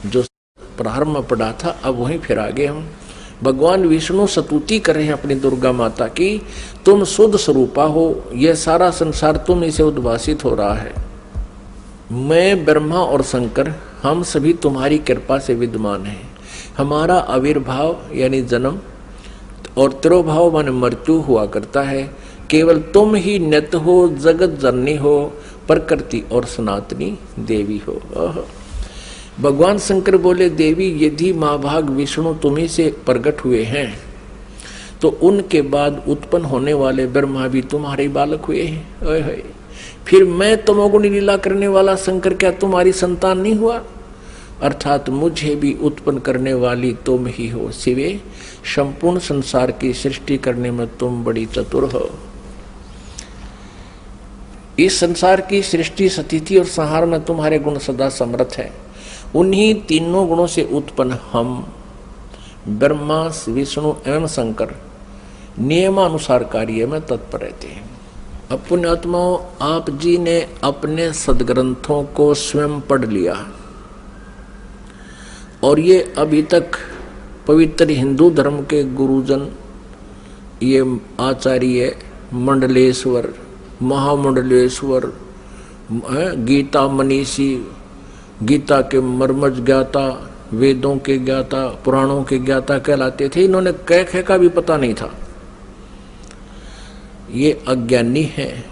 जो प्रारंभ में पढ़ा था, अब वहीं फिर आगे हम। भगवान विष्णु स्तुति कर रहे हैं अपनी दुर्गा माता की, तुम शुद्ध स्वरूपा हो, यह सारा संसार तुम इसे उद्भासित हो रहा है। मैं ब्रह्मा और शंकर हम सभी तुम्हारी कृपा से विद्यमान हैं। हमारा आविर्भाव यानी जन्म और तिरोभाव माने मृत्यु हुआ करता है। केवल तुम ही नित्य हो, जगत जननी हो, प्रकृति और सनातनी देवी हो। भगवान शंकर बोले, देवी यदि महाभाग विष्णु तुम्ही से प्रकट हुए हैं तो उनके बाद उत्पन्न होने वाले ब्रह्मा भी तुम्हारे बालक हुए हैं। फिर मैं तमोगुणी लीला करने वाला शंकर क्या तुम्हारी संतान नहीं हुआ? अर्थात मुझे भी उत्पन्न करने वाली तुम ही हो। शिवे, संपूर्ण संसार की सृष्टि करने में तुम बड़ी चतुर हो। इस संसार की सृष्टि, स्थिति और संहार में तुम्हारे गुण सदा समर्थ है। उन्हीं तीनों गुणों से उत्पन्न हम ब्रह्मा, विष्णु एवं शंकर नियमानुसार कार्य में तत्पर रहते हैं। अब पुण्यात्माओं, आप जी ने अपने सदग्रंथों को स्वयं पढ़ लिया और ये अभी तक पवित्र हिंदू धर्म के गुरुजन, ये आचार्य मंडलेश्वर, महामंडलेश्वर, गीता मनीषी, गीता के मर्मज ज्ञाता, वेदों के ज्ञाता, पुराणों के ज्ञाता कहलाते थे। इन्होंने कह खे का भी पता नहीं था। ये अज्ञानी हैं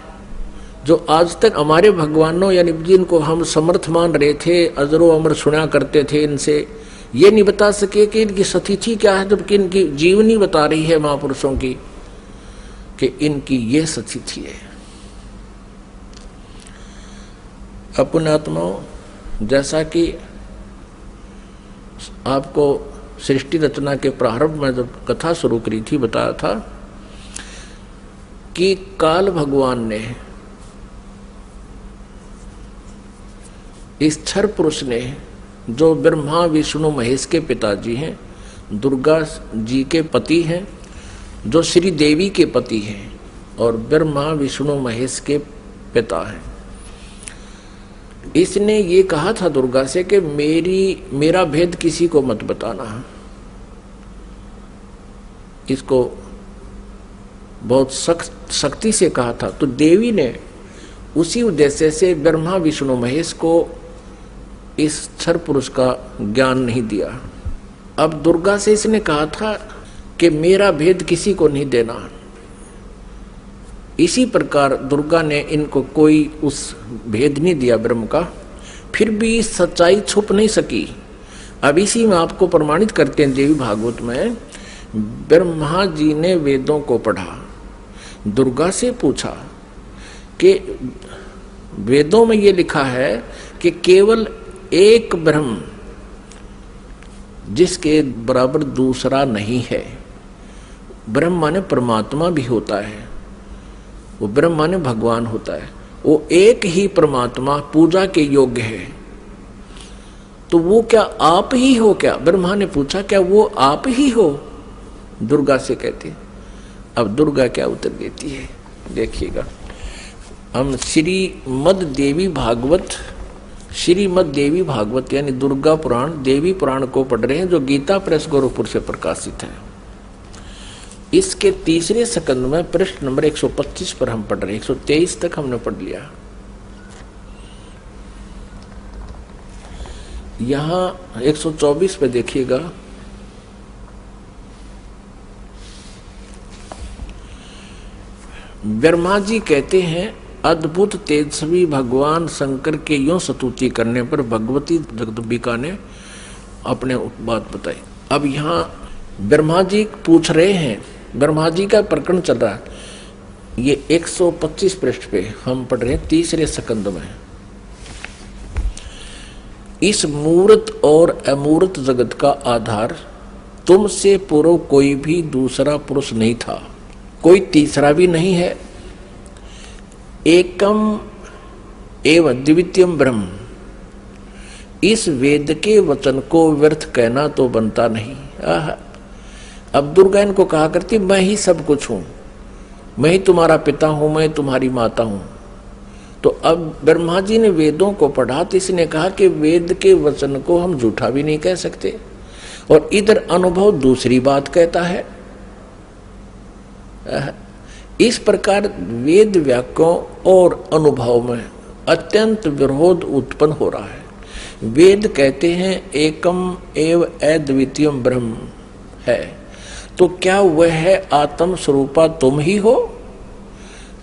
जो आज तक हमारे भगवानों यानी जिनको हम समर्थ मान रहे थे, अजरो अमर सुना करते थे, इनसे ये नहीं बता सके कि इनकी स्थिति क्या है, जबकि इनकी जीवनी बता रही है महापुरुषों की कि इनकी ये स्थिति है। पुण्यात्माओं, जैसा कि आपको सृष्टि रचना के प्रारंभ में जब कथा शुरू करी थी बताया था कि काल भगवान ने, इस क्षर पुरुष ने, जो ब्रह्मा विष्णु महेश के पिताजी हैं, दुर्गा जी के पति हैं, जो श्री देवी के पति हैं और ब्रह्मा विष्णु महेश के पिता हैं, इसने ये कहा था दुर्गा से कि मेरा भेद किसी को मत बताना। इसको बहुत सख्ती से कहा था। तो देवी ने उसी उद्देश्य से ब्रह्मा विष्णु महेश को इस क्षर पुरुष का ज्ञान नहीं दिया। अब दुर्गा से इसने कहा था कि मेरा भेद किसी को नहीं देना। इसी प्रकार दुर्गा ने इनको कोई उस भेद नहीं दिया ब्रह्म का, फिर भी सच्चाई छुप नहीं सकी। अब इसी में आपको प्रमाणित करते हैं देवी भागवत में, ब्रह्मा जी ने वेदों को पढ़ा, दुर्गा से पूछा कि वेदों में ये लिखा है कि केवल एक ब्रह्म जिसके बराबर दूसरा नहीं है। ब्रह्म माने परमात्मा भी होता है, वो ब्रह्म माने भगवान होता है, वो एक ही परमात्मा पूजा के योग्य है। तो वो क्या आप ही हो क्या? ब्रह्मा ने पूछा, क्या वो आप ही हो? दुर्गा से कहती। अब दुर्गा क्या उत्तर देती है देखिएगा। हम श्रीमद देवी भागवत यानी दुर्गा पुराण, देवी पुराण को पढ़ रहे हैं, जो गीता प्रेस गोरखपुर से प्रकाशित है। इसके तीसरे स्कंद में पृष्ठ नंबर 125 पर हम पढ़ रहे हैं। 123 तक हमने पढ़ लिया। यहाँ 124 पे देखिएगा, ब्रह्मा जी कहते हैं अद्भुत तेजस्वी भगवान शंकर के यूं स्तुति करने पर भगवती जगदम्बिका ने अपने बात बताई। अब यहाँ ब्रह्मा जी पूछ रहे हैं, ब्रह्मा जी का प्रकरण चल रहा है। ये 125 पृष्ठ पे हम पढ़ रहे हैं, तीसरे स्कंद में। इस मूर्त और अमूर्त जगत का आधार तुमसे पूर्व कोई भी दूसरा पुरुष नहीं था, कोई तीसरा भी नहीं है। एकम एवं द्वितीयम ब्रह्म, इस वेद के वचन को व्यर्थ कहना तो बनता नहीं। अब दुर्गा इनको कहा करती मैं ही सब कुछ हूं, मैं ही तुम्हारा पिता हूं, मैं तुम्हारी माता हूं। तो अब ब्रह्मा जी ने वेदों को पढ़ा तो इसने कहा कि वेद के वचन को हम झूठा भी नहीं कह सकते, और इधर अनुभव दूसरी बात कहता है। इस प्रकार वेद वाक्यों और अनुभव में अत्यंत विरोध उत्पन्न हो रहा है। वेद कहते हैं एकम एव अद्वितीयम ब्रह्म है, तो क्या वह है आत्म स्वरूपा तुम ही हो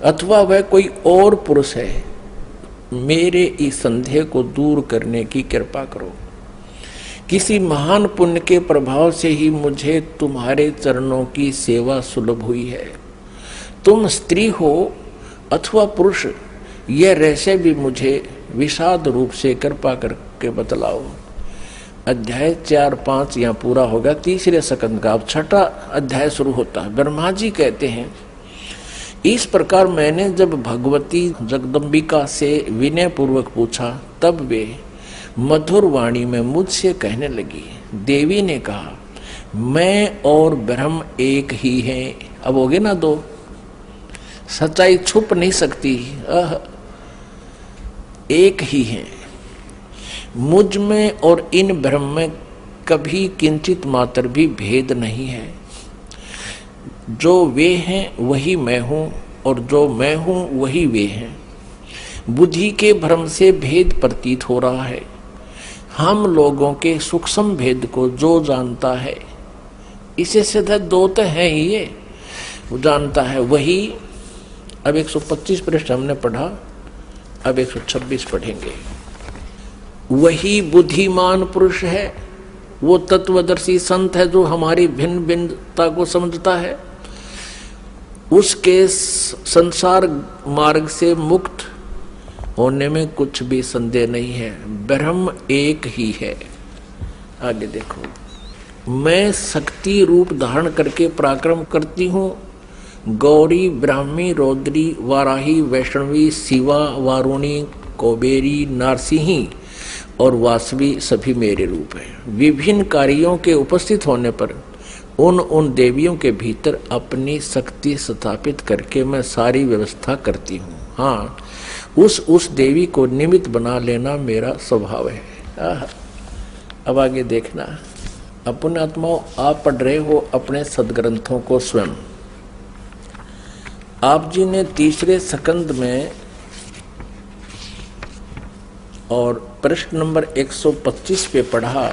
अथवा वह कोई और पुरुष है? मेरे इस संदेह को दूर करने की कृपा करो। किसी महान पुण्य के प्रभाव से ही मुझे तुम्हारे चरणों की सेवा सुलभ हुई है। तुम स्त्री हो अथवा पुरुष, यह रहस्य भी मुझे विषाद रूप से कृपा करके बतलाओ। अध्याय 4-5 यहाँ पूरा होगा, तीसरे स्कंद का अब छठा अध्याय शुरू होता है। ब्रह्मा जी कहते हैं इस प्रकार मैंने जब भगवती जगदम्बिका से विनय पूर्वक पूछा, तब वे मधुर वाणी में मुझसे कहने लगी। देवी ने कहा मैं और ब्रह्म एक ही हैं। अब होगे ना दो, सच्चाई छुप नहीं सकती, एक ही हैं। मुझ में और इन ब्रह्म में कभी किंचित मात्र भी भेद नहीं है। जो वे हैं वही मैं हूं, और जो मैं हूं वही वे हैं। बुद्धि के भ्रम से भेद प्रतीत हो रहा है। हम लोगों के सूक्ष्म भेद को जो जानता है, इसे सीधा दो तो है ही, ये जानता है वही। अब 125 पृष्ठ हमने पढ़ा, अब 126 पढ़ेंगे। वही बुद्धिमान पुरुष है, वो तत्वदर्शी संत है जो हमारी भिन्न भिन्नता को समझता है। उसके संसार मार्ग से मुक्त होने में कुछ भी संदेह नहीं है। ब्रह्म एक ही है। आगे देखो, मैं शक्ति रूप धारण करके पराक्रम करती हूँ। गौरी, ब्राह्मी, रौद्री, वाराही, वैष्णवी, शिवा, वारुणी, कुबेरी, नारसिंही और वासवी सभी मेरे रूप हैं। विभिन्न कार्यों के उपस्थित होने पर उन देवियों के भीतर अपनी शक्ति स्थापित करके मैं सारी व्यवस्था करती हूँ। हाँ, उस देवी को निमित्त बना लेना मेरा स्वभाव है। अब आगे देखना। अपने आत्माओं, आप पढ़ रहे हो अपने सदग्रंथों को स्वयं। आप जी ने तीसरे स्कंद में और प्रश्न नंबर 125 पे पढ़ा।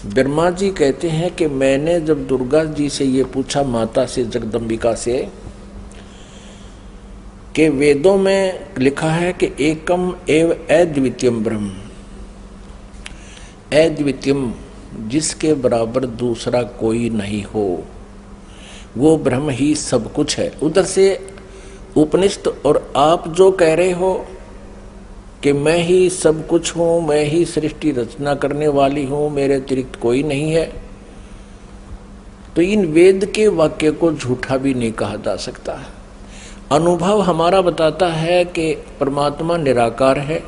ब्रह्मा जी कहते हैं कि मैंने जब दुर्गा जी से ये पूछा, माता से, जगदम्बिका से, कि वेदों में लिखा है कि एकम एव अद्वितीयम ब्रह्म, अद्वितीयम जिसके बराबर दूसरा कोई नहीं हो, वो ब्रह्म ही सब कुछ है। उधर से उपनिषद और आप जो कह रहे हो कि मैं ही सब कुछ हूं, मैं ही सृष्टि रचना करने वाली हूं, मेरे अतिरिक्त कोई नहीं है, तो इन वेद के वाक्य को झूठा भी नहीं कहा जा सकता। अनुभव हमारा बताता है कि परमात्मा निराकार है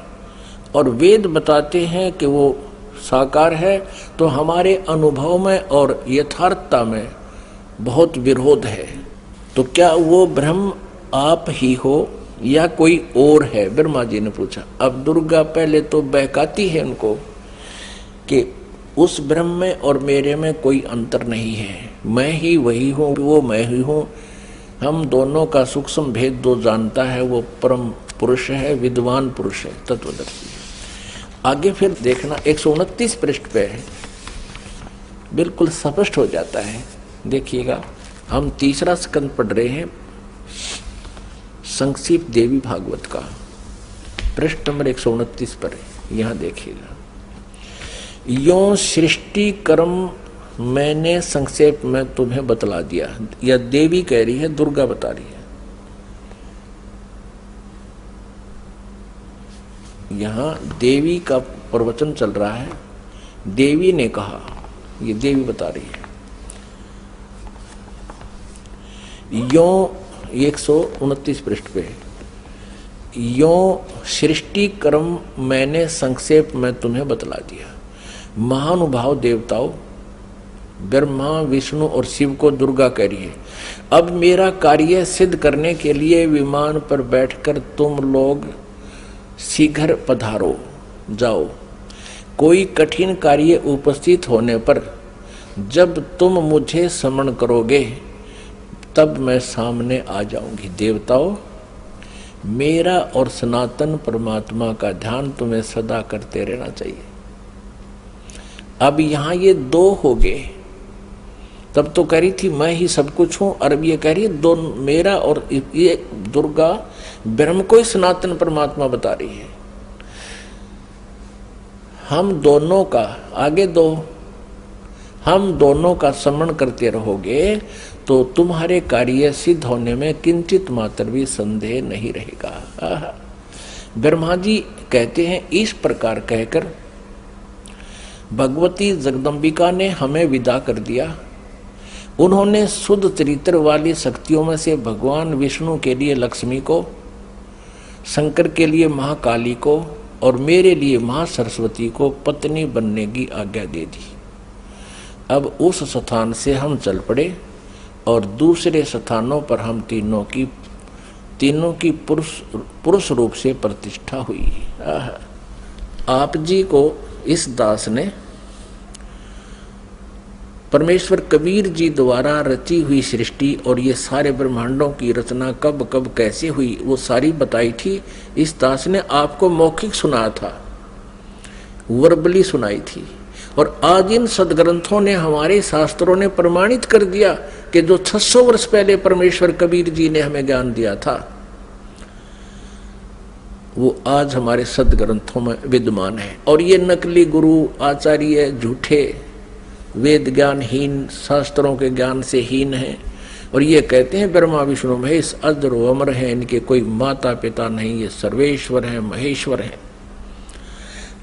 और वेद बताते हैं कि वो साकार है, तो हमारे अनुभव में और यथार्थता में बहुत विरोध है। तो क्या वो ब्रह्म आप ही हो या कोई और है? ब्रह्मा जी ने पूछा। अब दुर्गा पहले तो बहकाती है उनको कि उस ब्रह्म में और मेरे में कोई अंतर नहीं है, मैं ही वही हूँ, वो मैं ही हूँ। हम दोनों का सूक्ष्म भेद जो जानता है वो परम पुरुष है, विद्वान पुरुष है, तत्वदर्शी है। आगे फिर देखना 129 पृष्ठ पे है, बिल्कुल स्पष्ट हो जाता है। देखिएगा, हम तीसरा स्कंद पढ़ रहे हैं संक्षिप्त देवी भागवत का, पृष्ठ नंबर 129 पर है। यहां देखिएगा, यो सृष्टि कर्म मैंने संक्षेप में तुम्हें बतला दिया। यह देवी कह रही है, दुर्गा बता रही है। यहां देवी का प्रवचन चल रहा है, देवी ने कहा, ये देवी बता रही है। यो 129 पृष्ठ पे, यो सृष्टि कर्म मैंने संक्षेप में तुम्हें बतला दिया। महानुभाव देवताओं, ब्रह्मा विष्णु और शिव को दुर्गा कह रही है, अब मेरा कार्य सिद्ध करने के लिए विमान पर बैठकर तुम लोग शीघ्र पधारो जाओ। कोई कठिन कार्य उपस्थित होने पर जब तुम मुझे स्मरण करोगे तब मैं सामने आ जाऊंगी। देवताओं, मेरा और सनातन परमात्मा का ध्यान तुम्हें सदा करते रहना चाहिए। अब यहां ये दो हो गए, तब तो कह रही थी मैं ही सब कुछ हूं, और अब ये कह रही है दो, मेरा और ये दुर्गा ब्रह्म को ही सनातन परमात्मा बता रही है। हम दोनों का आगे दो, हम दोनों का स्मरण करते रहोगे तो तुम्हारे कार्य सिद्ध होने में किंचित मात्र भी संदेह नहीं रहेगा। ब्रह्मा जी कहते हैं, इस प्रकार कहकर भगवती जगदम्बिका ने हमें विदा कर दिया। उन्होंने शुद्ध चरित्र वाली शक्तियों में से भगवान विष्णु के लिए लक्ष्मी को, शंकर के लिए महाकाली को और मेरे लिए महासरस्वती को पत्नी बनने की आज्ञा दे दी। अब उस स्थान से हम चल पड़े और दूसरे स्थानों पर हम तीनों की पुरुष रूप से प्रतिष्ठा हुई। आप जी को इस दास ने परमेश्वर कबीर जी द्वारा रची हुई सृष्टि और ये सारे ब्रह्मांडों की रचना कब कब कैसे हुई वो सारी बताई थी। इस दास ने आपको मौखिक सुनाया था, वर्बली सुनाई थी, और आज इन सदग्रंथों ने, हमारे शास्त्रों ने प्रमाणित कर दिया कि जो 600 वर्ष पहले परमेश्वर कबीर जी ने हमें ज्ञान दिया था वो आज हमारे सदग्रंथों में विद्यमान है। और ये नकली गुरु आचार्य झूठे, वेद ज्ञानहीन, शास्त्रों के ज्ञान से हीन है, और ये कहते हैं ब्रह्मा विष्णु महेश अजर अमर है, इनके कोई माता पिता नहीं, ये सर्वेश्वर है, महेश्वर है।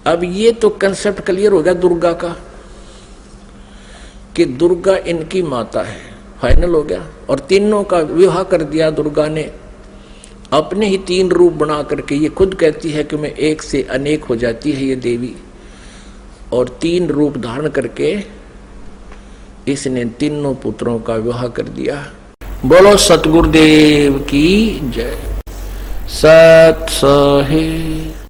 अब ये तो कंसेप्ट क्लियर हो गया दुर्गा का कि दुर्गा इनकी माता है, फाइनल हो गया। और तीनों का विवाह कर दिया दुर्गा ने, अपने ही 3 रूप बना करके। ये खुद कहती है कि मैं एक से अनेक हो जाती है ये देवी, और 3 रूप धारण करके इसने तीनों पुत्रों का विवाह कर दिया। बोलो सतगुरुदेव की जय। सत है।